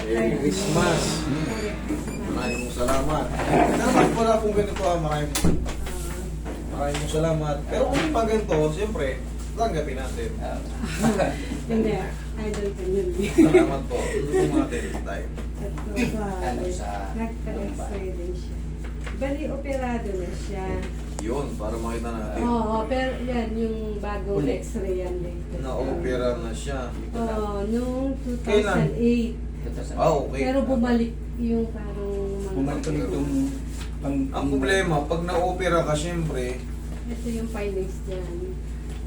Merry Christmas. Maraming salamat. Naman wala pong ganito maraming salamat. Pero kung pa ganito, siyempre, tanggapin natin. Hindi, idol ka yun. Salamat po. Ano po natin tayo? Ano sa Nagka-x-ray din siya. Bali, operado na siya. Yun, para makita natin. Oo, pero yan, yung bagong Uli. x-ray yan din. Na-opera na siya. Oo, noong Kailan? 2008. Ah, okay. Pero bumalik yung parang Bumalik ulit itong Ang problema, pag na-opera ka, siyempre, Ito yung findings dyan.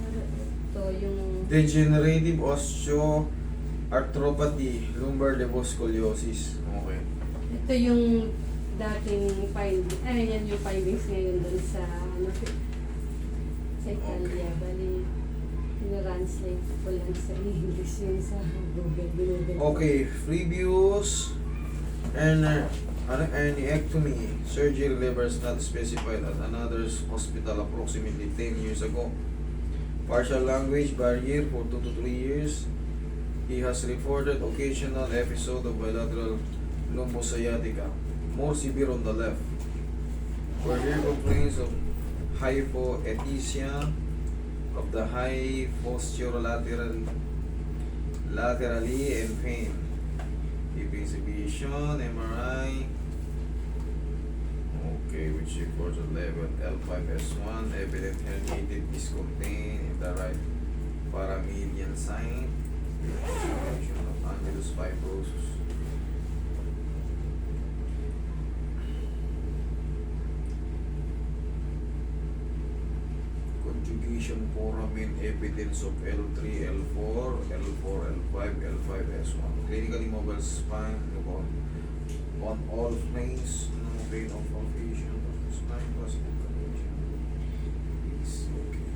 Pero ito yung... degenerative osteoarthropathy, lumbar levoscoliosis. Okay. Ito yung dating findings. Ay, yan yung findings ngayon dun sa... Ano, sa Italia. Okay. Bali, tinranslate ko lang sa English yung sa Google. Binugol. Okay, previous and herniectomy surgery levers not specified at another hospital approximately 10 years ago. Partial language barrier for 2 to 3 years. He has reported occasional episode of bilateral lumbosciatica, more severe on the left. Further complaints of hypoesthesia of the high posture laterally and pain. Hip exhibition, MRI. Okay, which reports a level L5S1, evident herniated disc contained in the right paramedian sign. Function of annulus fibrosus. Conjugation foramen evidence of L3, L4, L4, L5, L5S1. Clinically mobile spine on all planes, no pain of palpation of the spine, positive condition. Is okay.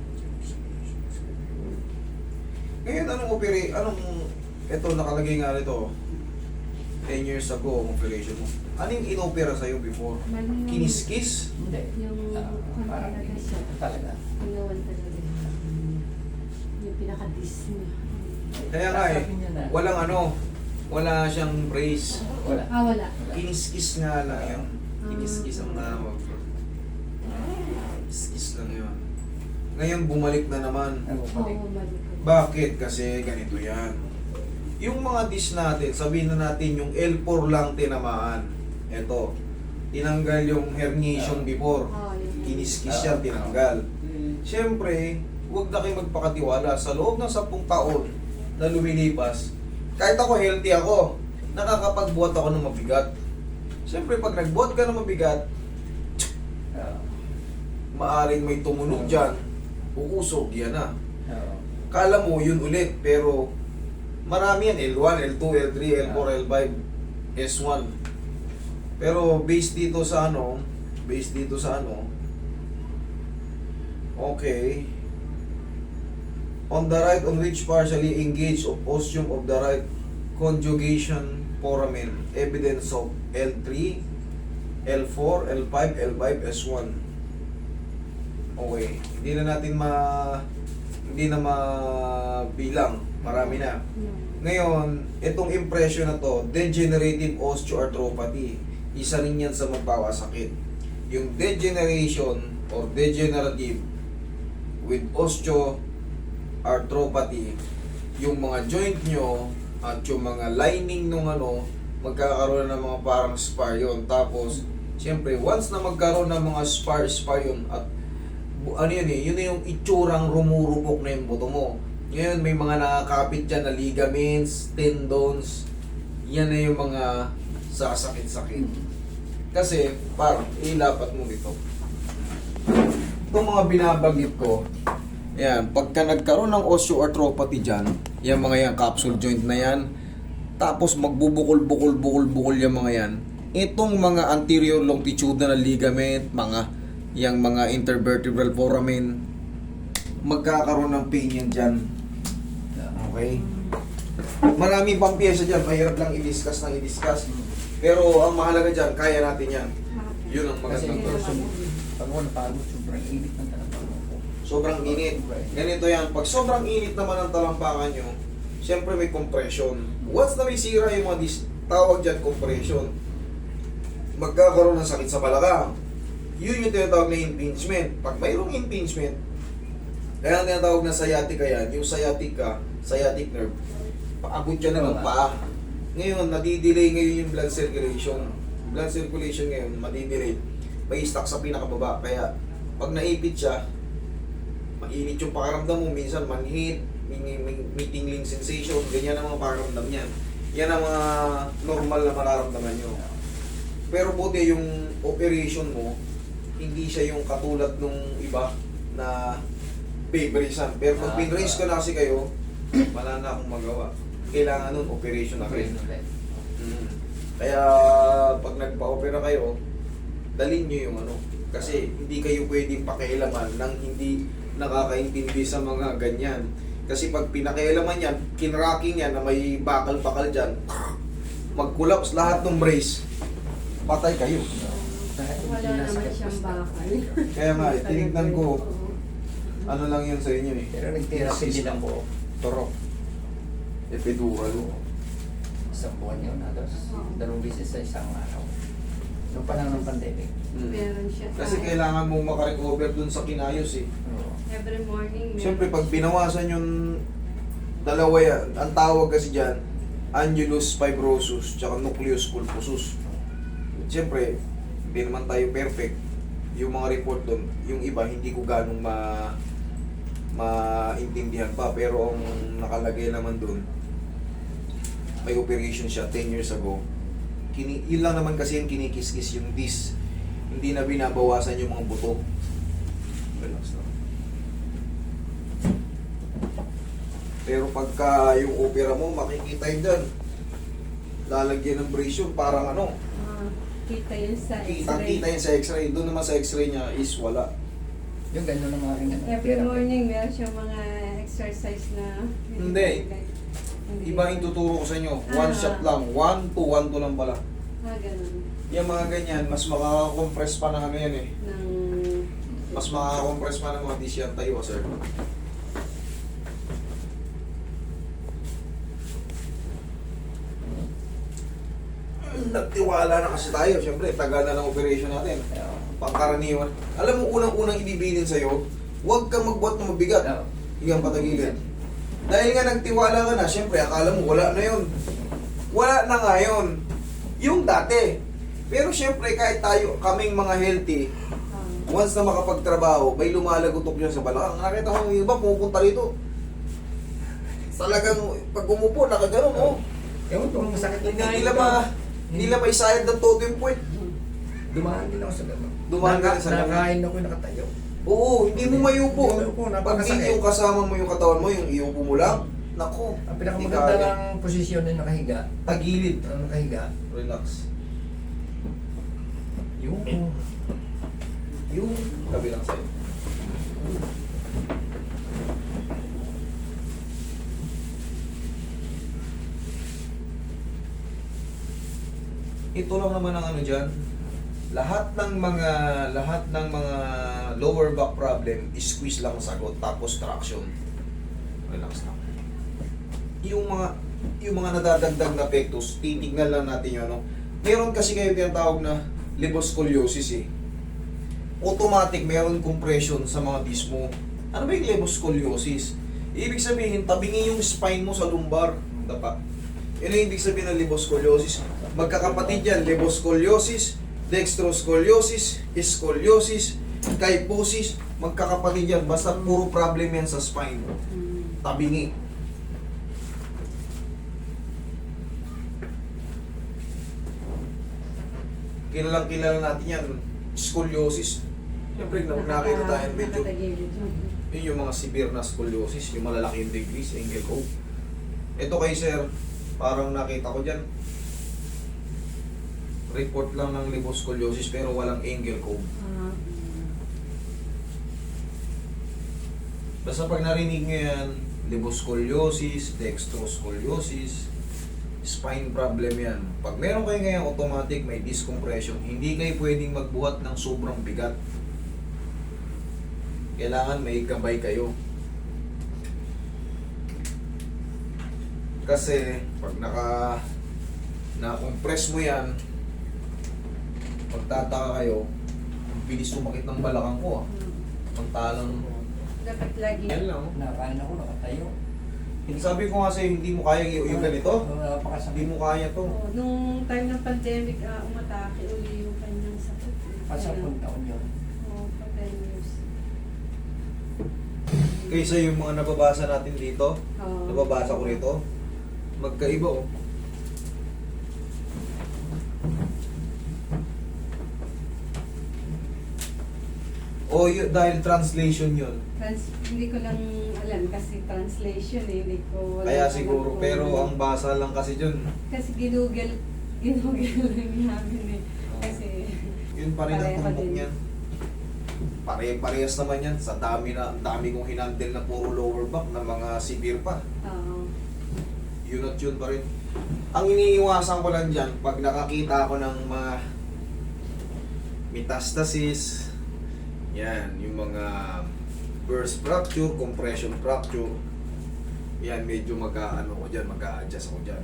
Ngayon, ito nakalagay nga rito, 10 years ago, ang operation mo. Ano yung inopera sa'yo before? Bali yung- Kiniskis? Hindi. Yung Parang talaga siya. talaga. Pinawan talaga. Yung pinaka-dis niya. Kaya nga eh, Sabi niya na. wala siyang brace. Wala. Wala. Kiniskis nga lang yun. Kiniskis ang nawag. Kiniskis lang yun. Ngayon bumalik na naman. Ano Oo, pala? balik. Bakit? Kasi ganito yan. Yung mga dish natin, sabihin na natin yung L4 lang tinamaan. Ito, tinanggal yung herniation before. Kiniskis yan, tinanggal. Siyempre, huwag na kayo magpakatiwala. Sa loob ng 10 taon na lumilipas, kahit ako healthy ako, nakakapagbuhat ako ng mabigat. Siyempre, pag nagbuhat ka ng mabigat, maaring may tumunog dyan, uusog, yan na. Kala mo yun ulit, pero marami yan, L1, L2, L3, L4, L5, S1. Pero based dito sa okay, on the right on which partially engaged of ostium of the right conjugation foramen, evidence of L3, L4, L5, L5, S1. Okay, hindi na mabilang, marami na. Ngayon, itong impression na to, degenerative osteoarthropathy, isa rin yan sa magpapasakit. Yung degeneration or degenerative with osteoarthropathy, yung mga joint nyo at yung mga lining nung magkakaroon ng mga parang spar yun. Tapos, siyempre, once na magkaroon ng mga spar yun, at yun na yung itsurang rumurupok na yung buto mo. Ngayon, may mga nakakapit dyan na ligaments, tendons, yan na yung mga sasakit-sakit. Kasi, parang, ilapat mo dito. Itong mga binabanggit ko, yan, pagka nagkaroon ng osteoarthropathy dyan, yung mga yan, capsule joint na yan, tapos magbubukol-bukol yung mga yan, itong mga anterior longitudinal ligament, yung mga intervertebral foramen, magkakaroon ng pain yan dyan. Okay? Maraming pang pyesa dyan, mahirap lang i-discuss. Pero ang mahalaga dyan, kaya natin yan. Yun ang Kasi magandang pag wala pagod, sobrang init ng talampakan ko. sobrang init. Ganito yan. Pag sobrang init naman ang talampakan nyo, siyempre may compression. Once na may sira yung mga tawag dyan compression. Magkakaroon ng sakit sa balakang. Yun yung tinatawag na impingement. Pag mayroong impingement, kaya ang tinatawag na sciatica yan, yung sciatic nerve, paabot yan ng paa. Ngayon, nadidelay ngayon yung blood circulation. Blood circulation ngayon, madidelay. May stuck sa pinakababa. Kaya, pag naipit siya, mainit yung pakaramdam mo. Minsan, manhit, may tingling sensation. Ganyan ang mga pakaramdam niyan. Yan ang mga normal na mararamdaman nyo. Pero buti yung operation mo, hindi siya yung katulad nung iba na baberisan. Pero pag pinraise ko na kasi kayo, wala na akong magawa. Kailangan nun, operation na kayo. Kaya pag nagpa-opera kayo, dalhin nyo yung ano. Kasi hindi kayo pwedeng pakialaman nang hindi nakakaintindi sa mga ganyan. Kasi pag pinakialaman yan, kinracking yan na may bakal-bakal dyan, mag-collapse lahat ng brace, patay kayo. Wala naman siyang bakal. Kaya nga, tinignan ko, ano lang yun sa inyo eh. Pero nag-therapy din ako. Turok. Epidural. Isang buwan yun. Halos 2 beses sa isang araw. Noong panahon ng pandemic. Meron siya. Kasi kailangan mong makarecover dun sa kinayos eh. Oo. Every morning. meron Siyempre, pag siya. binawasan yung dalawa yan, ang tawag kasi dyan, annulus fibrosus, tsaka nucleus pulposus. Siyempre, hindi naman tayo perfect. Yung mga report doon, yung iba, hindi ko ganong maintindihan pa. Pero ang nakalagay naman doon, may operation siya 10 years ago. Yun lang naman kasi yung kinikis-kis yung disc. Hindi na binabawasan yung mga buto. Relax lang. Pero pagka yung opera mo, makikita yun dyan. Lalagyan ng brace yun, parang ano. Kita yun sa x-ray. Kitang-kita yun sa x-ray. Doon naman sa x-ray niya is wala. Yung gano'n ng mga rin. Every morning, meron siyang mga exercise na... Hindi. Iba yung tuturo ko sa inyo. One shot lang. 1 to 1 to lang pala. Ganun. Yung mga ganyan, mas makaka-compress pa ng ano yan eh. Ng... Mas makaka-compress pa ng mga dish yan. Tayo, sir. Nagtiwala na kasi tayo. Siyempre, tagal na ng operation natin. Pangkaraniwan. Alam mo, unang-unang ibibilin sa'yo, huwag kang magbuhat ng mabigat. Higang patagilid. Dahil nga nagtiwala ka na, siyempre, akala mo wala na yun. Wala na nga yun. Yung dati. Pero siyempre, kahit tayo, kaming mga healthy, once na makapagtrabaho, may lumalagotok dyan sa balakang. Nakita mo yung iba, pumupunta rito. Talagang, pag umupo, nakaganon, oh. Ewan ko, masakit na Hindi nila maisayad ng todo yung puwet. Dumaan din ako sa gano'n. Dumaan ka rin sa gano'n. Nakain ako nakatayo. Oo, hindi mo mayupo. Hindi mayupo, Pag napakasakit. yung kasama mo yung katawan mo, yung iupo mo lang, nako. Ang hindi pinakamaganda kaya. ng posisyon na nakahiga. Tagilid. Ang nakahiga. Relax. Yung... Yung tabi lang sa'yo. Ito lang naman ang ano dyan. Lahat ng mga lower back problem, squeeze lang ang sagot, tapos traction. Relax lang. Yung mga nadadagdag na pectus, titignan lang natin yun, ano. Meron kasi kayo tinatawag na liboscoliosis eh. Automatic meron compression sa mga disc mo. Ano ba yung liboscoliosis? Ibig sabihin, tabingi yung spine mo sa lumbar. Dapa. Yun ang ibig sabihin ng liboscoliosis. Magkakapatid yan, liboscoliosis, dextroscoliosis, scoliosis, kyphosis, magkakapatid yan. Basta puro problem yan sa spine. Tabingi. Kilala natin yan, scoliosis. Siyempre, nakita tayo medyo, yun yung mga severe na scoliosis, yung malalaki yung degrees, angle cove. Ito kay sir, parang nakita ko dyan, report lang ng liboscoliosis pero walang angle cove. Basta pag narinig nyo yan, liboscoliosis, dextroscoliosis, spine problem yan. Pag meron kayo ngayon automatic, may discompression, hindi kayo pwedeng magbuhat ng sobrang bigat. Kailangan may gabay kayo. Kasi pag Na-compress mo yan, magtataka kayo, ang bilis sumakit ng balakang ko ah. Pantalang, Dapat lagi. yan lang. Nakain ako, nakatayo. Sabi ko nga sa'yo, hindi mo kaya yung ganito. Hindi Napakasakit. mo kaya to. Oo, nung time ng pandemic, umatake uli yung kanyang sakit. Pasapun taon yun. Oo, pa 10 years. Kaysa yung mga nababasa natin dito, Oo. nababasa ko nito, magkaiba oh. O dahil translation yun. Hindi ko lang alam kasi translation eh. Hindi ko wala Kaya alam siguro, kung- pero ang basa lang kasi dun, Kasi ginugel lang namin eh. Kasi yun pa rin ang Pareho tumbok din. niyan. Pare-parehas naman yan. Sa dami kong hinandel na puro lower back na mga severe pa. oo. Yun at yun pa rin. Ang iniiwasan ko lang dyan, pag nakakita ako ng mga metastasis, yan, yung mga burst fracture, compression fracture, yan, medyo mag-ano ko dyan, mag-a-adjust ako dyan.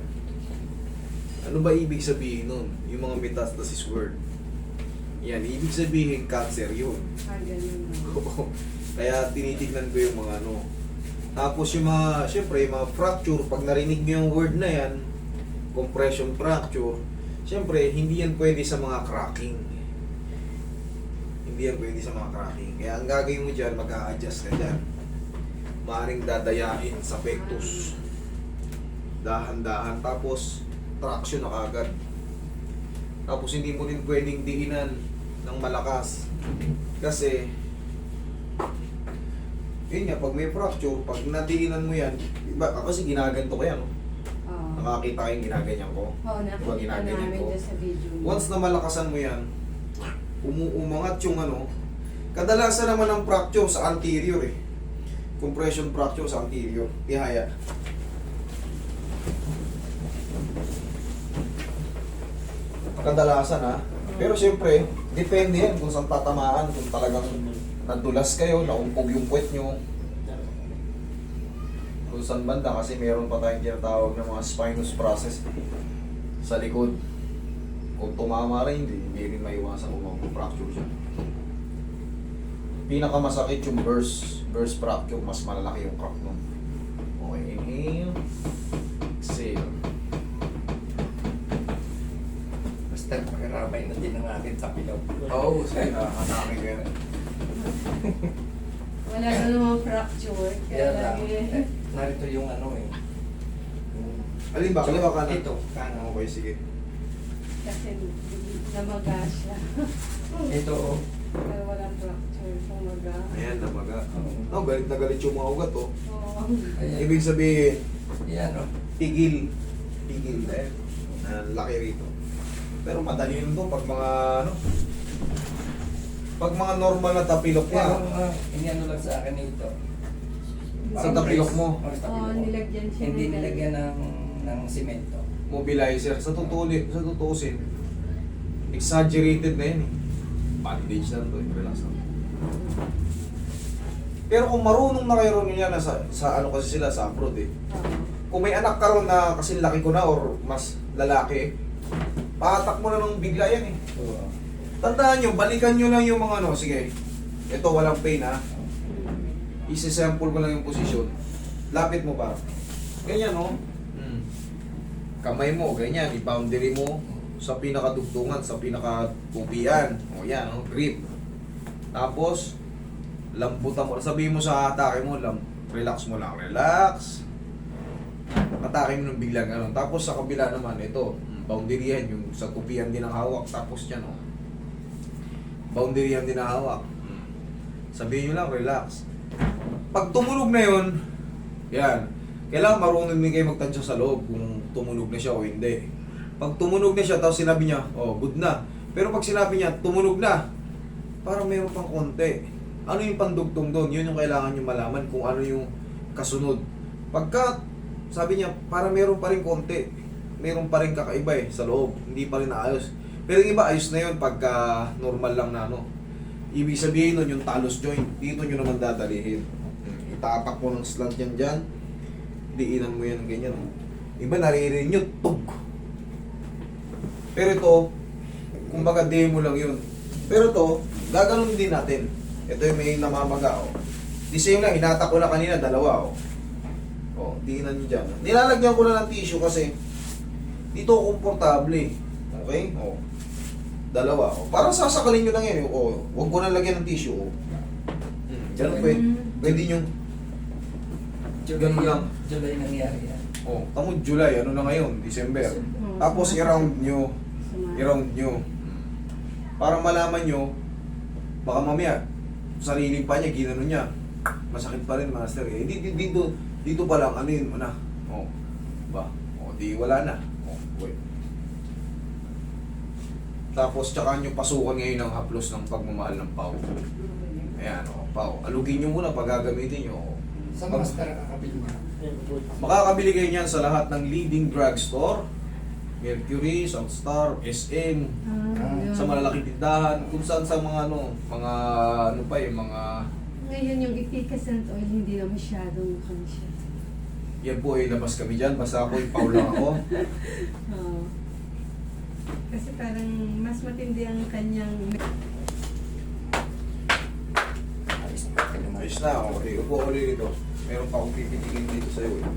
Ano ba ibig sabihin nun? Yung mga metastasis word. Yan, ibig sabihin cancer yun. Ganun lang. Oo. Kaya tinitignan ko yung mga ano. Tapos yung mga, syempre, yung mga fracture, pag narinig mo yung word na yan, compression fracture, syempre, hindi yan pwede sa mga cracking. Hindi yan pwede sa mga cracking. Kaya ang gagawin mo dyan, mag-a-adjust ka dyan. Maaring dadayain sa pectus. Dahan-dahan. Tapos, traction na kagad. Tapos, hindi mo rin pwedeng diinan ng malakas. Kasi, yun nga, pag may fracture, pag nadiinan mo yan, iba, kasi ginaganto ko yan. Oh. Oo. Nakakita kayong ginaganyan ko. Oo, nakikita ginaganyan namin ko. dyan sa video. Once na malakasan mo yan, umuumangat yung ano, kadalasan naman ang fracture sa anterior eh. Compression fracture sa anterior. Ihaya. Kadalasan ha. Pero siyempre, depende yan kung saan tatamaan, kung talagang nadulas kayo, naumpog yung puwet nyo. Kung saan banda, kasi meron pa tayong tinatawag ng mga spinous process sa likod. Kung tumama rin, hindi rin maiwasan kung fracture siya. Pinakamasakit yung burst fracture, mas malalaki yung crack nun. Okay, inhale, exhale. Basta pakiramay na din ang akin sa pilaw. Oo, sige na, hanapin ko yan. Wala na namang fracture. Kaya Kaya lang, lagi. narito yung ano eh. Alin ba? Kaliwa ka na? Ito, kanan. Okay, sige. Kasi namaga siya. Ito, Pero walang fracture. Kumaga. Ayan, namaga. Oh, galit na galit yung mga ugat, oh. Oo. ayan. Ibig sabihin, Yan o. pigil. Pigil na yan. Laki rito. Pero madali yun to pag mga, ano, pag mga normal na tapilok Pero, ka. iniano lang sa akin ito. Sa tapilok mo? Oh, sa tapilok Oo, mo. nilagyan siya Hindi ng- nilagyan ng simento. Mobilizer. Sa tutuusin, exaggerated na yan eh. Bandage lang to, relax lang. Pero kung marunong na kayo ron yan, sa ano kasi sila, sa abroad eh. Oo. Kung may anak ka ron na kasi laki ko na or mas lalaki, patak mo na ng bigla yan eh. Oo. Tandaan nyo, balikan nyo lang yung mga ano, sige. Ito walang pain ha. Isi-sample ko lang yung posisyon. Lapit mo pa. Ganyan no. Kamay mo, ganyan. I-boundary mo sa pinakadugtungan, sa pinakapupian. O yan, no? Grip. Tapos, lambutan mo. Sabihin mo sa atake mo, relax mo lang. Relax. Atake mo ng biglang ano. Tapos sa kabila naman, ito. Boundary yan. Yung sa tupian din ang hawak. Tapos yan, no? Boundary yan din ang hawak. Sabihin nyo lang, relax. Pag tumunog na yun, yan. Kailangan marunong din kayo magtansya sa loob kung tumunog na siya o hindi. Pag tumunog na siya, tapos sinabi niya, oh, good na. Pero pag sinabi niya, tumunog na, parang mayroon pang konti. Ano yung pandugtong doon? Yun yung kailangan nyo malaman kung ano yung kasunod. Pagka, sabi niya, parang mayroon pa rin konti. Mayroon pa rin kakaiba eh, sa loob. Hindi pa rin naayos. Pero yung iba, ayos na yun pagka normal lang na ano. Ibig sabihin nun yung talos joint. Dito nyo naman dadalihin. Itapak mo ng slant yan dyan. Diinan mo yan ganyan. Iba naririnig nyo, tug. Pero ito, kumbaga demo lang yun. Pero ito, gaganon din natin. Ito yung may namamaga, oh. The same lang, hinata ko na kanina, dalawa, oh. Oh, tingnan nyo dyan. Nilalagyan ko na ng tissue kasi dito ako komportable. Okay? Oh. Dalawa, oh. Parang sasakalin nyo lang yan, oh. Huwag ko na lagyan ng tissue, oh. Ganun pwede. Pwede nyo. Ganun lang. July nangyari yan. Oh, tamo July, ano na ngayon? December. Oo, Tapos i-round nyo. Sumama. I-round nyo. Para malaman nyo, baka mamaya, sarili pa niya, ginano niya. Masakit pa rin, master. Eh, dito pa lang, ano yun mo na. Oh, ba? Oh, di wala na. Oh, wait. Tapos, tsaka nyo pasukan ngayon ng haplos ng pagmamahal ng pau. Ayan, oh, pau. Alugin nyo muna pag gagamitin nyo. Oh. Sa master kakabili niya. Makakabili kayo niyan sa lahat ng leading drugstore. Mercury, Sunstar, SM, Ah, yun. sa malalaking tindahan, kung saan sa mga mga ano pa yung mga, Ngayon yung efficacent oil, hindi na masyadong siya. yan po ay labas kami dyan, basta ako yung paulang ako. Oo. Kasi parang mas matindi ang kanyang... Ayos na pati naman. Ayos na, okay, upo ulit dito. Meron pa akong pipitikin dito sa'yo eh.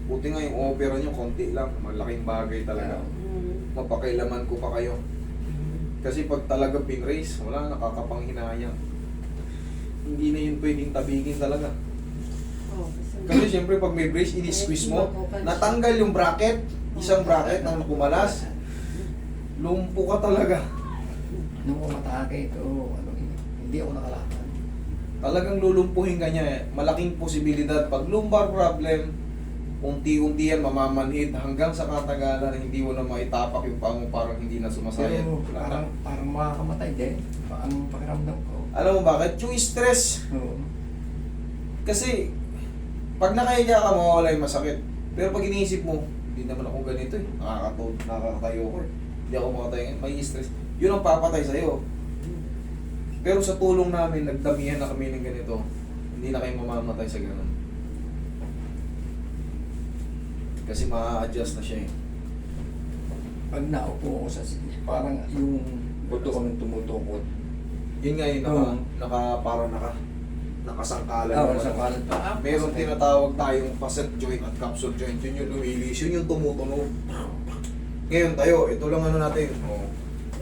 Buti nga yung opera nyo, konti lang, malaking bagay talaga. Mm. Mapakailaman ko pa kayo. Kasi pag talaga pinraise, wala, nakakapanghinayang. Hindi na yun pwedeng tabigin talaga. Oh, Kasi siyempre pag may brace, ini-squeeze mo, natanggal yung bracket, isang bracket na kumalas, lumpo ka talaga. Nung umatake ito, ano, hindi ako nakalakad. Talagang lulumpuhin ka niya eh. Malaking posibilidad. Pag lumbar problem, unti-unti yan mamamanhid hanggang sa katagalan hindi mo na maitapak yung paa mo parang hindi na sumasayad. Pero Wala na. parang makakamatay din. Ang pakiramdam ko. Alam mo bakit? Yung stress. Oo. Kasi, pag nakahiga ka, mawawala yung masakit. Pero pag iniisip mo, hindi naman ako ganito eh. Nakakatayo ko eh. Hindi ako makatayo ngayon. May stress. Yun ang papatay sa'yo. Pero sa tulong namin, nagdamihan na kami ng ganito. Hindi na kayo mamamatay sa ganun. Kasi ma-adjust na siya eh. Pag naupo ako sa sige, parang yung buto ko nang tumutukot. Yun nga yun, parang nakasangkalan. Oo, naman. sa kalat pa. Meron tinatawag tayong facet joint at capsule joint. Yun yung lumilis, yun yung tumutunog. Ngayon tayo, ito lang ano natin. Oh.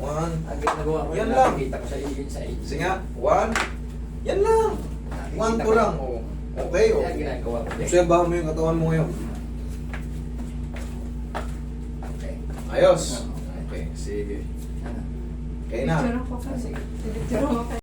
1. Ang ginagawa ko Yan yan lang. nakikita ko sa iyo sa iyo. Sige nga, 1. Yan lang. 1 ko lang. Oh. Okay, oh. Yan ginagawa ko din. Obserbahan mo yung katawan mo ngayon. Okay. Ayos. Okay, sige. Ano? Okay na. Picture ako kasi. Sige. Picture ako